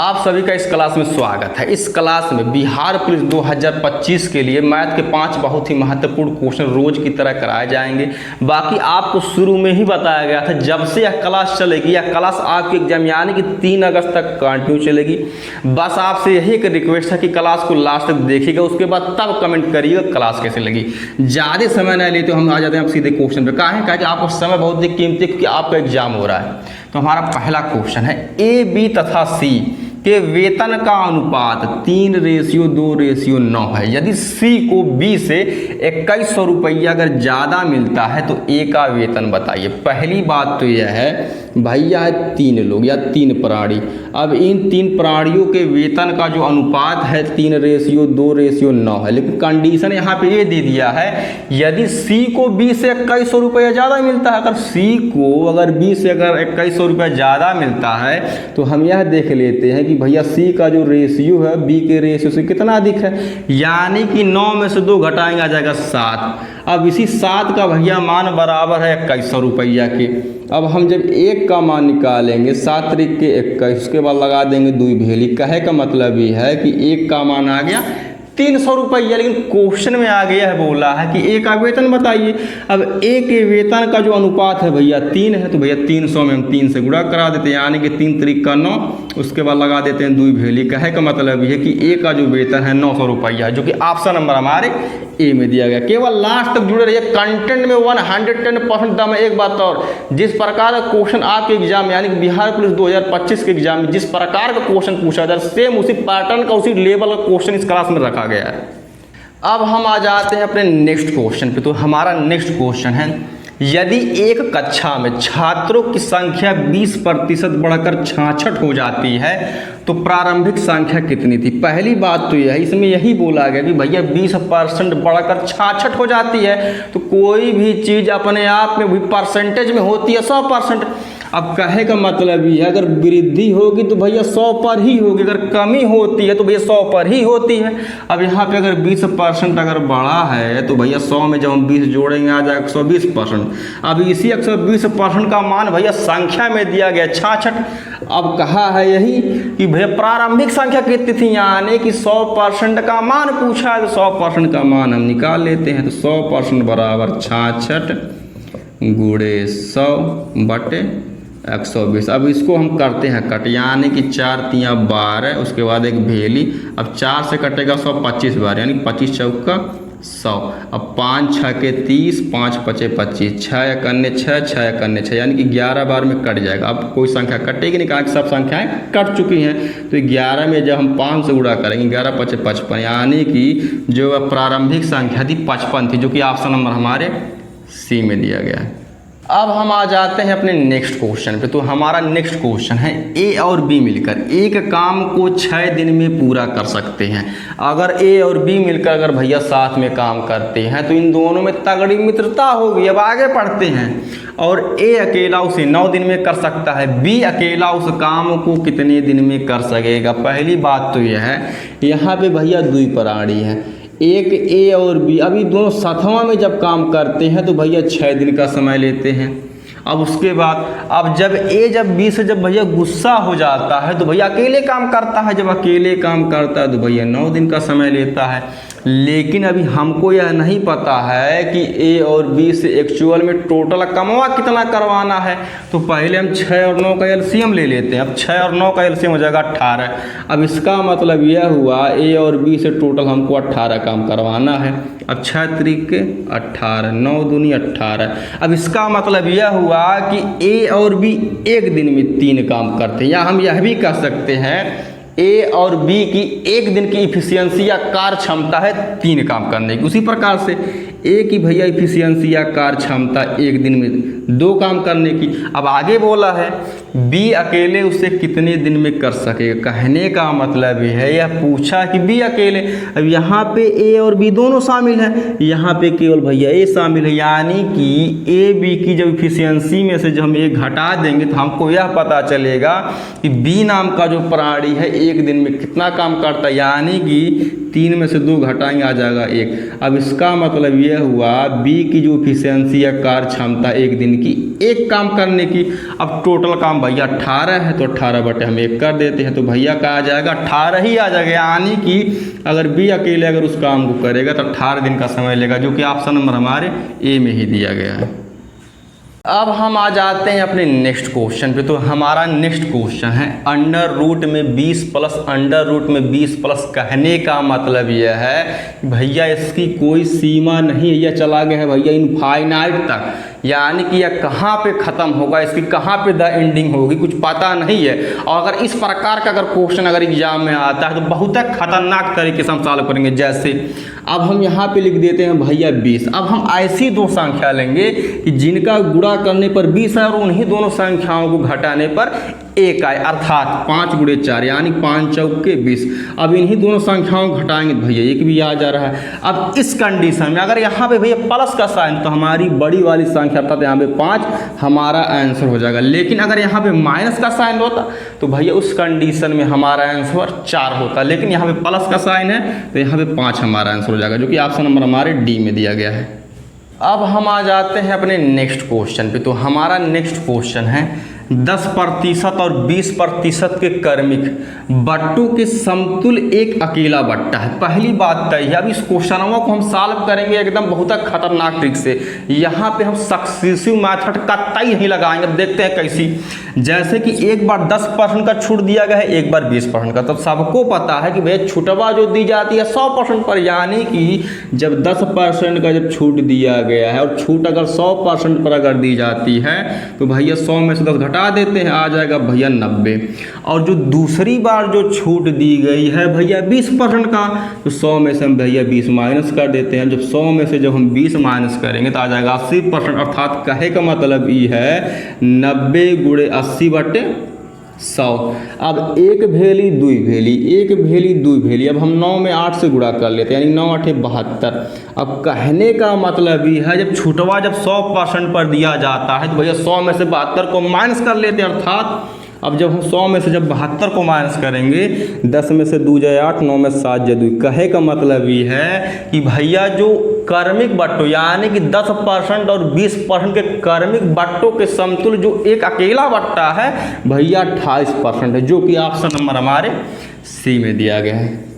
आप सभी का इस क्लास में स्वागत है। इस क्लास में बिहार पुलिस 2025 के लिए मैथ के 5 बहुत ही महत्वपूर्ण क्वेश्चन रोज की तरह कराए जाएंगे। बाकी आपको शुरू में ही बताया गया था, जब से यह क्लास चलेगी, यह क्लास आपके एग्जाम यानी कि 3 अगस्त तक कंटिन्यू चलेगी। बस आपसे यही एक रिक्वेस्ट है कि क्लास को लास्ट तक देखिएगा, उसके बाद तब कमेंट करिएगा क्लास कैसे लगी। ज़्यादा समय नहीं लेते, हम आ जाते हैं आप सीधे क्वेश्चन पे। कहा है कि आपको समय बहुत ही कीमती, क्योंकि आपका एग्जाम हो रहा है। तो हमारा पहला क्वेश्चन है, ए बी तथा सी के वेतन का अनुपात 3:2:9 है। यदि सी को बी से 2100 रुपया अगर ज़्यादा मिलता है तो ए का वेतन बताइए। पहली बात तो यह है, भैया है 3 लोग या 3 प्राणी। अब इन 3 प्राणियों के वेतन का जो अनुपात है 3:2:9 है, लेकिन कंडीशन यहाँ पे ये दे दिया है, यदि सी को बी से 2100 रुपया ज़्यादा मिलता है। अगर सी को अगर बी से अगर 2100 रुपया ज़्यादा मिलता है तो हम यह देख लेते हैं कि भैया सी का जो रेशियो है बी के रेशियो से कितना अधिक है, यानी कि 9 में से 2 घटाएंगे आ जाएगा 7। अब इसी 7 का भैया मान बराबर है 2100 रुपया के। अब हम जब 1 का मान निकालेंगे 7 त्रिक के 21, उसके बाद लगा देंगे 2 भेली। कहे का मतलब ये है कि 1 का मान आ गया 300 रुपया, लेकिन क्वेश्चन में आ गया है, बोला है कि ए का वेतन बताइए। अब ए के वेतन का जो अनुपात है भैया 3 है, तो भैया 300 में हम 3 से गुणा करा देते हैं, यानी कि 3 त्रिक का 9, उसके बाद लगा देते हैं 2 भेली। कहे का मतलब ये है कि ए का जो वेतन है 900 रुपया है, जो कि ऑप्शन नंबर हमारे ए में दिया गया। केवल लास्ट तक जुड़े रहिए, कंटेंट में 110% दम है। एक बात और, जिस प्रकार का क्वेश्चन आपके एग्जाम यानी कि बिहार पुलिस 2025 के एग्जाम में जिस प्रकार का क्वेश्चन पूछा जाए, सेम उसी पैटर्न का उसी लेवल का क्वेश्चन इस क्लास में रखा गया है। अब हम आ जाते हैं अपने नेक्स्ट क्वेश्चन पे। तो हमारा नेक्स्ट क्वेश्चन है, यदि एक कक्षा में छात्रों की संख्या 20% बढ़कर 66 हो जाती है तो प्रारंभिक संख्या कितनी थी। पहली बात तो यह है, इसमें यही बोला गया कि भैया 20% बढ़कर 66 हो जाती है तो कोई भी चीज़ अपने आप में भी परसेंटेज में होती है 100%। अब कहे का मतलब ये है, अगर वृद्धि होगी तो भैया 100 पर ही होगी, अगर कमी होती है तो भैया 100 पर ही होती है। अब यहाँ पे अगर 20% अगर बढ़ा है तो भैया 100 में जब हम 20 जोड़ेंगे आ जाएगा 120%। अब इसी 120% का मान भैया संख्या में दिया गया 66। अब कहा है यही कि भैया प्रारंभिक संख्या कितनी थी, यानी कि 100% का मान पूछा है, तो 100% का मान हम निकाल लेते हैं। तो 100% बराबर 66 गुणे 100 बटे 120। अब इसको हम करते हैं कट, यानी कि 4 तियाँ 12, उसके बाद एक भेली। अब 4 से कटेगा 100 25 बार, यानी 25 चौका 100। अब 5 6 के 30, 5 5 25, 6 एक अन्य 6, 6 एक अन्य 6, यानी कि 11 बार में कट जाएगा। अब कोई संख्या कटेगी नहीं, कहा कि सब संख्याएं कट चुकी हैं। तो 11 में जब हम 5 से गुणा करेंगे 11 5 55, यानी कि जो प्रारंभिक संख्या थी 55 थी, जो कि ऑप्शन नंबर हमारे सी में दिया गया है। अब हम आ जाते हैं अपने नेक्स्ट क्वेश्चन पे। तो हमारा नेक्स्ट क्वेश्चन है, ए और बी मिलकर एक काम को 6 दिन में पूरा कर सकते हैं। अगर ए और बी मिलकर अगर भैया साथ में काम करते हैं तो इन दोनों में तगड़ी मित्रता होगी। अब आगे पढ़ते हैं, और ए अकेला उसे 9 दिन में कर सकता है, बी अकेला उस काम को कितने दिन में कर सकेगा। पहली बात तो यह है, यहाँ पे भैया 2 प्राणी हैं, एक ए और बी। अभी दोनों साथवा में जब काम करते हैं तो भैया 6 दिन का समय लेते हैं। अब उसके बाद अब जब ए जब बी से जब भैया गुस्सा हो जाता है तो भैया अकेले काम करता है, जब अकेले काम करता है तो भैया 9 दिन का समय लेता है। लेकिन अभी हमको यह नहीं पता है कि ए और बी से एक्चुअल में टोटल कमवा कितना करवाना है। तो पहले हम 6 और 9 का एलसीएम ले लेते हैं। अब 6 और 9 का एलसीएम हो जाएगा 18। अब इसका मतलब यह हुआ ए और बी से टोटल हमको 18 काम करवाना है। अब 6 त्रिक के 18, 9 दूनी 18। अब इसका मतलब यह हुआ कि ए और बी एक दिन में 3 काम करते हैं, या हम यह भी कह सकते हैं ए और बी की एक दिन की इफिशियंसी या कार्य क्षमता है 3 काम करने की। उसी प्रकार से ए की भैया इफिशियंसी या कार्य क्षमता एक दिन में 2 काम करने की। अब आगे बोला है बी अकेले उसे कितने दिन में कर सकेगा। कहने का मतलब यह है, यह पूछा कि बी अकेले। अब यहाँ पे ए और बी दोनों शामिल हैं, यहाँ पे केवल भैया ए शामिल है, यानी कि ए बी की जब इफिशियंसी में से जब हम एक घटा देंगे तो हमको यह पता चलेगा कि बी नाम का जो प्राणी है एक दिन में कितना काम करता है, यानी कि 3 में से 2 घटाएंगे आ जाएगा 1। अब इसका मतलब यह हुआ बी की जो इफिशियंसी या कार्य क्षमता एक दिन की 1 काम करने की। अब टोटल काम भैया 18 है तो 18 बटे हम 1 कर देते हैं, तो भैया का आ जाएगा 18 ही आ जाएगा। यानी कि अगर बी अकेले अगर उस काम को करेगा तो 18 दिन का समय लेगा, जो कि ऑप्शन नंबर हमारे ए में ही दिया गया है। अब हम आ जाते हैं अपने नेक्स्ट क्वेश्चन पे। तो हमारा नेक्स्ट क्वेश्चन है अंडर रूट में 20 प्लस अंडर रूट में 20 प्लस। कहने का मतलब यह है कि भैया इसकी कोई सीमा नहीं है, यह चला गया है भैया इनफाइनाइट तक। यानी कि यह कहाँ पे ख़त्म होगा, इसकी कहाँ पे द एंडिंग होगी, कुछ पता नहीं है। और अगर इस प्रकार का अगर क्वेश्चन अगर एग्जाम में आता है तो बहुत खतरनाक तरीके से हम सॉल्व करेंगे। जैसे अब हम यहाँ पे लिख देते हैं भैया 20। अब हम ऐसी दो संख्या लेंगे कि जिनका गुणा करने पर 20 है और उन्हीं दोनों संख्याओं को घटाने पर 1 आए, अर्थात 5 गुणे 4 यानी 5 चौके 20। अब इन्हीं दोनों संख्याओं को घटाएंगे तो भैया 1 भी आ जा रहा है। अब इस कंडीशन में अगर यहाँ पे भैया प्लस का साइन तो हमारी बड़ी वाली संख्या अर्थात यहाँ पे 5 हमारा आंसर हो जाएगा। लेकिन अगर यहाँ पे माइनस का साइन होता तो भैया उस कंडीशन में हमारा आंसर 4 होता। लेकिन यहाँ पे प्लस का साइन है तो यहाँ पे 5 हमारा आंसर हो जाएगा, जो कि ऑप्शन नंबर हमारे डी में दिया गया है। अब हम आ जाते हैं अपने नेक्स्ट क्वेश्चन पे। तो हमारा नेक्स्ट क्वेश्चन है 10% और 20% के क्रमिक बट्टों के समतुल्य एक अकेला बट्टा है। पहली बात तय है। अब इस क्वेश्चनों को हम सॉल्व करेंगे एकदम बहुत खतरनाक ट्रिक से। यहाँ पे हम सक्सेसिव मेथड का तय नहीं लगाएंगे। अब देखते हैं कैसी। जैसे कि एक बार 10% का छूट दिया गया है, एक बार 20% का। तब सबको पता है कि भैया छुटवा जो दी जाती है 100% पर, यानी कि जब 10% का जब छूट दिया गया है और छूट अगर 100% पर अगर दी जाती है तो भैया 100 में से 10 घटा देते हैं, आ जाएगा भैया 90। और जो दूसरी बार जो छूट दी गई है भैया 20% का, तो 100 में से हम भैया 20 माइनस कर देते हैं। जब 100 में से जब हम 20 माइनस करेंगे तो आ जाएगा 80%। अर्थात कहे का मतलब ये है 90 गुणे 80 बटे 100। अब 1 भेली 2 भेली 1 भेली 2 भेली। अब हम 9 में 8 से गुणा कर लेते हैं, यानी 9 8 72। अब कहने का मतलब ये है जब छुटवा जब 100% पर दिया जाता है तो भैया 100 में से 72 को माइनस कर लेते हैं। अर्थात अब जब हम 100 में से जब 72 को माइनस करेंगे, 10 में से 2 जाए 8, 9 में 7 जाए 2। कहे का मतलब ये है कि भैया जो क्रमिक बट्टों यानी कि 10% और 20% के क्रमिक बट्टों के समतुल्य जो एक अकेला बट्टा है भैया 28% है, जो कि ऑप्शन नंबर हमारे सी में दिया गया है।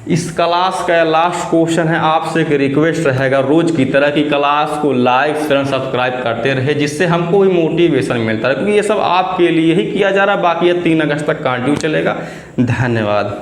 इस क्लास का लास्ट क्वेश्चन है। आपसे एक रिक्वेस्ट रहेगा रोज की तरह की क्लास को लाइक शेयर सब्सक्राइब करते रहे, जिससे हमको भी मोटिवेशन मिलता है, क्योंकि ये सब आपके लिए ही किया जा रहा है। बाकी ये 3 अगस्त तक कंटिन्यू चलेगा। धन्यवाद।